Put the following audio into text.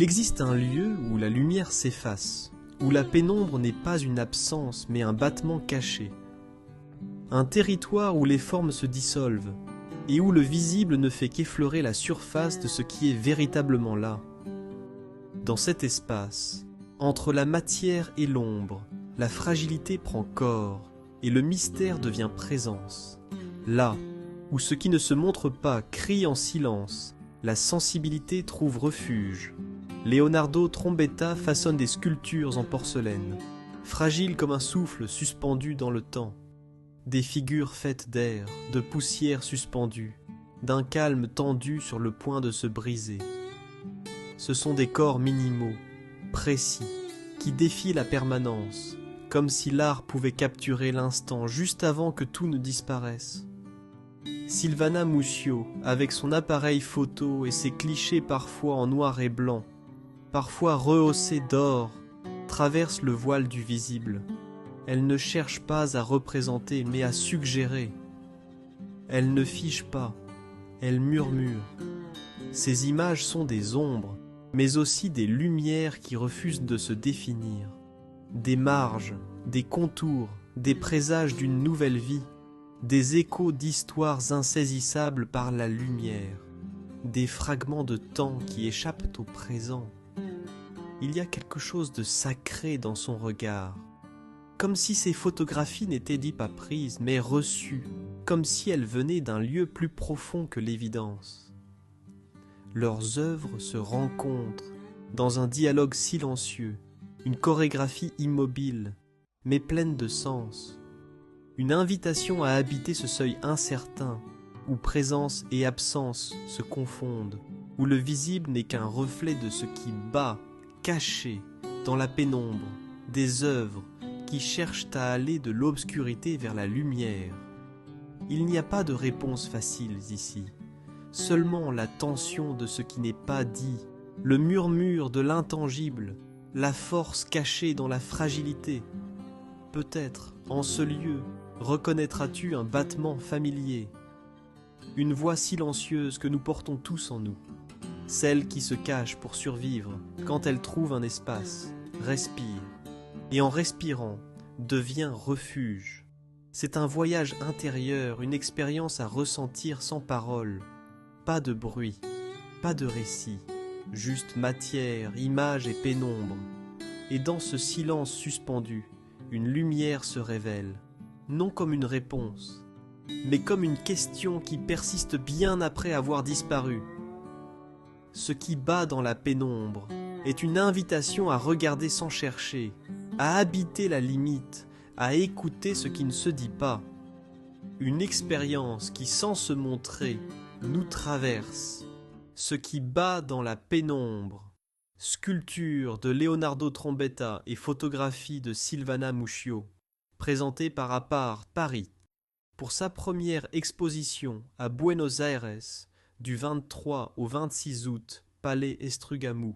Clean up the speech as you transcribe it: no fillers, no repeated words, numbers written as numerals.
existe un lieu où la lumière s'efface, où la pénombre n'est pas une absence mais un battement caché. Un territoire où les formes se dissolvent et où le visible ne fait qu'effleurer la surface de ce qui est véritablement là. Dans cet espace, entre la matière et l'ombre, la fragilité prend corps et le mystère devient présence. Là, où ce qui ne se montre pas crie en silence, la sensibilité trouve refuge. Leonardo Trombetta façonne des sculptures en porcelaine, fragiles comme un souffle suspendu dans le temps. Des figures faites d'air, de poussière suspendue, d'un calme tendu sur le point de se briser. Ce sont des corps minimaux, précis, qui défient la permanence, comme si l'art pouvait capturer l'instant juste avant que tout ne disparaisse. Silvana Muscio, avec son appareil photo et ses clichés parfois en noir et blanc, parfois rehaussés d'or, traverse le voile du visible. Elle ne cherche pas à représenter, mais à suggérer. Elle ne fiche pas, elle murmure. Ces images sont des ombres, mais aussi des lumières qui refusent de se définir. Des marges, des contours, des présages d'une nouvelle vie, des échos d'histoires insaisissables par la lumière, des fragments de temps qui échappent au présent. Il y a quelque chose de sacré dans son regard, comme si ces photographies n'étaient dit pas prises, mais reçues, comme si elles venaient d'un lieu plus profond que l'évidence. Leurs œuvres se rencontrent dans un dialogue silencieux, une chorégraphie immobile, mais pleine de sens. Une invitation à habiter ce seuil incertain, où présence et absence se confondent, où le visible n'est qu'un reflet de ce qui bat, caché, dans la pénombre, des œuvres qui cherchent à aller de l'obscurité vers la lumière. Il n'y a pas de réponses faciles ici, seulement la tension de ce qui n'est pas dit, le murmure de l'intangible, la force cachée dans la fragilité. Peut-être, en ce lieu, reconnaîtras-tu un battement familier, une voix silencieuse que nous portons tous en nous, celle qui se cache pour survivre quand elle trouve un espace, respire, et en respirant, devient refuge. C'est un voyage intérieur, une expérience à ressentir sans parole, pas de bruit, pas de récit, juste matière, image et pénombre. Et dans ce silence suspendu, une lumière se révèle, non comme une réponse, mais comme une question qui persiste bien après avoir disparu. Ce qui bat dans la pénombre est une invitation à regarder sans chercher, à habiter la limite, à écouter ce qui ne se dit pas. Une expérience qui, sans se montrer, nous traverse. Ce qui bat dans la pénombre. Sculpture de Leonardo Trombetta et photographie de Silvana Muscio, présentée par Apart Paris, pour sa première exposition à Buenos Aires du 23 au 26 août, Palais Estrugamu.